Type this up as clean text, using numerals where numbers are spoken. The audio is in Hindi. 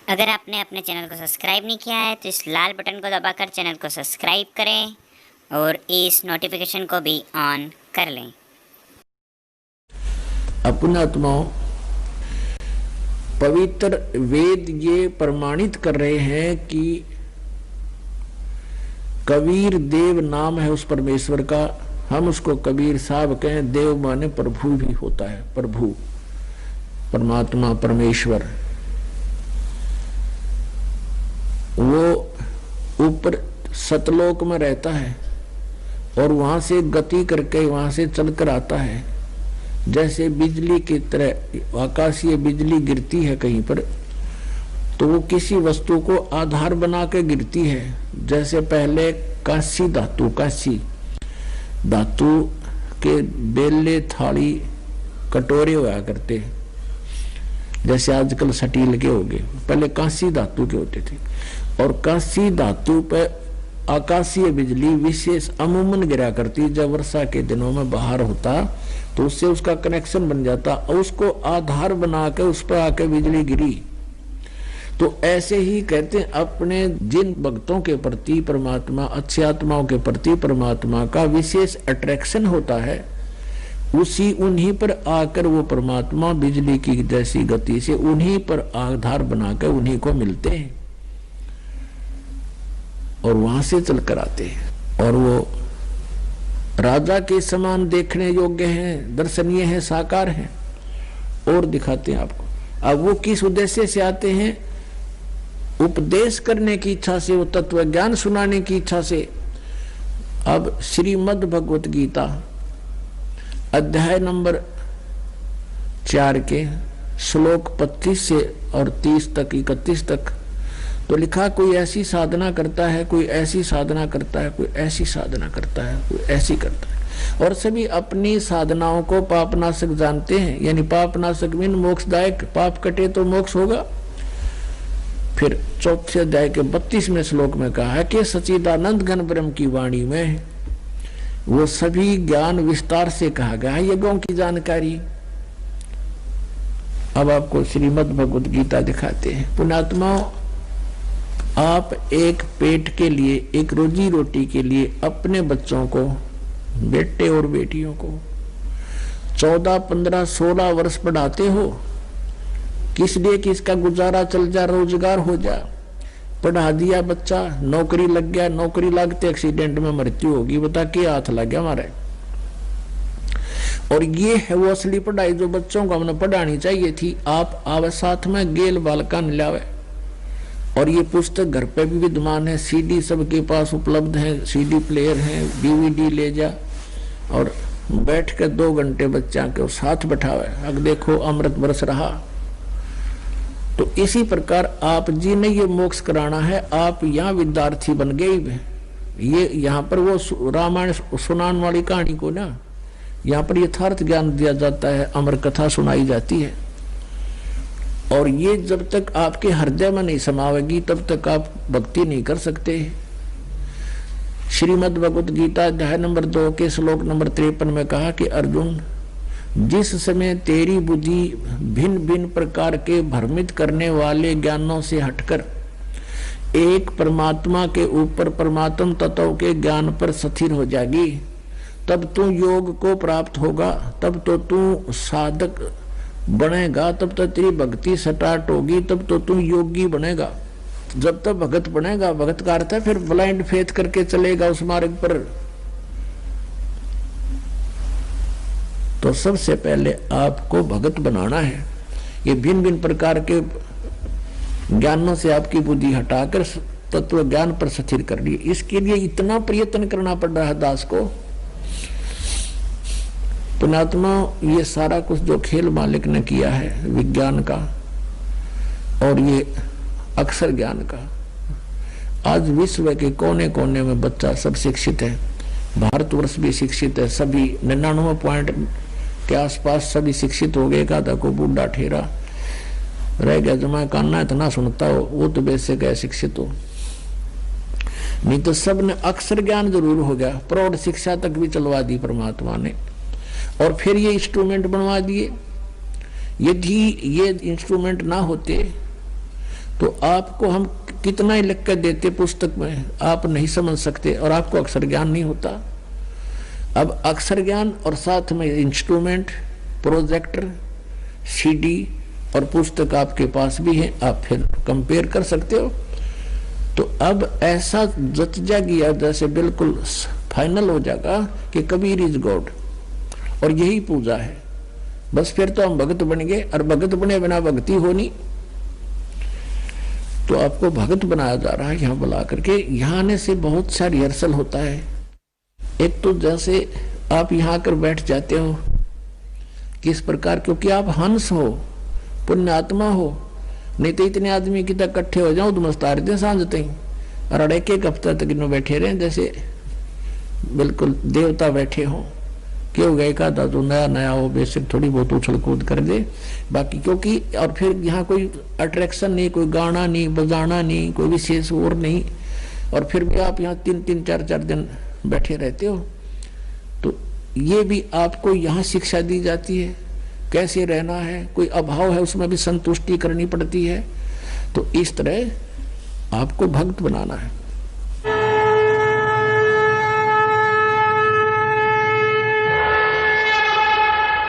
अगर आपने अपने चैनल को सब्सक्राइब नहीं किया है तो इस लाल बटन को दबाकर चैनल को सब्सक्राइब करें और इस नोटिफिकेशन को भी ऑन कर लें। अपने आत्माओं, पवित्र वेद ये प्रमाणित कर रहे हैं कि कबीर देव नाम है उस परमेश्वर का। हम उसको कबीर साहब कहें। देव माने प्रभु भी होता है, प्रभु, परमात्मा, परमेश्वर। वो ऊपर सतलोक में रहता है और वहां से गति करके वहां से चलकर आता है। जैसे बिजली की तरह आकाशीय बिजली गिरती है कहीं पर, तो वो किसी वस्तु को आधार बना के गिरती है। जैसे पहले कांसी धातु, कांसी धातु के बेले, थाली, कटोरे हुआ करते, जैसे आजकल स्टील के हो गए, पहले कांसी धातु के होते थे। और कांसी धातु पर आकाशीय बिजली विशेष अमूमन गिरा करती। जब वर्षा के दिनों में बाहर होता तो उससे उसका कनेक्शन बन जाता और उसको आधार बना के उस पर आके बिजली गिरी। तो ऐसे ही कहते हैं, अपने जिन भक्तों के प्रति परमात्मा, अच्छी आत्माओं के प्रति परमात्मा का विशेष अट्रैक्शन होता है, उसी उन्हीं पर आकर वो परमात्मा बिजली की जैसी गति से उन्हीं पर आधार बनाकर उन्हीं को मिलते हैं और वहां से चलकर आते हैं। और वो राजा के समान देखने योग्य हैं, दर्शनीय हैं, साकार हैं और दिखाते हैं आपको। अब वो किस उद्देश्य से आते हैं? उपदेश करने की इच्छा से, वो तत्व ज्ञान सुनाने की इच्छा से। अब श्रीमद् भगवत गीता अध्याय नंबर 4 के श्लोक 25 से और 30 तक, 31 तक तो लिखा, कोई ऐसी साधना करता है, कोई ऐसी साधना करता है, कोई ऐसी साधना करता है, कोई ऐसी करता है। और सभी अपनी साधनाओं को पापनाशक जानते हैं। यानी पापनाशक मीन मोक्षदायक, पाप कटे तो मोक्ष होगा। फिर चौथे अध्याय के 32वें श्लोक में कहा है कि सच्चिदानंद घन ब्रह्म की वाणी में वो सभी ज्ञान विस्तार से कहा गया है, यज्ञों की जानकारी। अब आपको श्रीमद् भगवत गीता दिखाते हैं। पुण्यात्माओं, आप एक पेट के लिए, एक रोजी रोटी के लिए अपने बच्चों को, बेटे और बेटियों को 14, 15, 16 वर्ष पढ़ाते हो, किस लिए कि इसका गुजारा चल जा, रोजगार हो जा। पढ़ा दिया बच्चा, नौकरी लग गया, नौकरी लगते एक्सीडेंट में मृत्यु होगी, बता के हाथ लग गया हमारे। और ये है वो असली पढ़ाई जो बच्चों को हमने पढ़ानी चाहिए थी। आप आवे साथ में गेल बालका लावे। और ये पुस्तक घर पे भी विद्यमान है, सीडी सबके पास उपलब्ध है, सीडी प्लेयर है, डीवीडी ले जा और बैठ कर 2 घंटे बच्चा के साथ बैठावे। अब देखो अमृत बरस रहा। तो इसी प्रकार आप जी ने ये मोक्ष कराना है। आप यहाँ विद्यार्थी बन गए। ये यहाँ पर वो रामायण सुनाने वाली कहानी को ना, यहाँ पर यथार्थ ज्ञान दिया जाता है, अमर कथा सुनाई जाती है। और ये जब तक आपके हृदय में नहीं समावेगी तब तक आप भक्ति नहीं कर सकते। श्रीमद् भगवत गीता अध्याय नंबर 2 के श्लोक नंबर 53 में कहा कि अर्जुन, जिस समय तेरी बुद्धि भिन्न भिन्न प्रकार के भ्रमित करने वाले ज्ञानों से हटकर एक परमात्मा के ऊपर, परमात्म तत्व के ज्ञान पर स्थिर हो जाएगी, तब तू योग को प्राप्त होगा, तब तो तू साधक बनेगा, तब तक तेरी भक्ति स्टार्ट होगी, तब तो तू योगी बनेगा। जब तक भगत बनेगा, भगत का अर्थ है फिर ब्लाइंड फेथ करके चलेगा उस मार्ग पर। तो सबसे पहले आपको भगत बनाना है। ये भिन्न भिन्न प्रकार के ज्ञानों से आपकी बुद्धि हटाकर तत्व ज्ञान पर स्थिर करनी है। इसके लिए इतना प्रयत्न करना पड़ रहा है दास को। पुण्यात्मा, ये सारा कुछ जो खेल मालिक ने किया है विज्ञान का और ये अक्षर ज्ञान का, आज विश्व के कोने कोने में बच्चा सब शिक्षित है। भारतवर्ष भी शिक्षित है, सभी 99 पॉइंट के आसपास सभी शिक्षित हो गए। का को बूढ़ा ठेरा रह गया, जमा कान्ना इतना सुनता हो, वो तो बेसिक है, शिक्षित हो। नहीं तो सब ने अक्षर ज्ञान जरूर हो गया, प्रौढ़ शिक्षा तक भी चलवा दी परमात्मा ने। और फिर ये इंस्ट्रूमेंट बनवा दिए। यदि ये इंस्ट्रूमेंट ना होते तो आपको हम कितना ही लिख कर देते पुस्तक में, आप नहीं समझ सकते और आपको अक्षर ज्ञान नहीं होता। अब अक्षर ज्ञान और साथ में इंस्ट्रूमेंट, प्रोजेक्टर, सीडी और पुस्तक आपके पास भी है, आप फिर कंपेयर कर सकते हो। तो अब ऐसा जच जाएगा जैसे बिल्कुल फाइनल हो जाएगा कि कबीर इज गॉड और यही पूजा है। बस फिर तो हम भगत बन गए, और भगत बने बिना भक्ति हो नहीं। तो आपको भगत बनाया जा रहा है यहाँ बुला करके। यहाँ आने से बहुत सा रिहर्सल होता है। एक तो जैसे आप यहाँ आकर बैठ जाते हो किस प्रकार, क्योंकि आप हंस हो, पुण्य आत्मा हो, नहीं तो इतने आदमी की तक इकट्ठे हो जाओ तो मस्तार दे सांझ तई और एक एक हफ्ता तक इन्हों बैठे रहे जैसे बिल्कुल देवता बैठे हो। क्यों गए का तो नया नया हो, बेसिक थोड़ी बहुत उछल कूद कर दे बाकी, क्योंकि और फिर यहाँ कोई अट्रैक्शन नहीं, कोई गाना नहीं, बजाना नहीं, कोई विशेष और नहीं, और फिर भी आप यहाँ 3-3, 4-4 दिन बैठे रहते हो। तो ये भी आपको यहाँ शिक्षा दी जाती है कैसे रहना है, कोई अभाव है उसमें भी संतुष्टि करनी पड़ती है। तो इस तरह आपको भक्त बनाना है।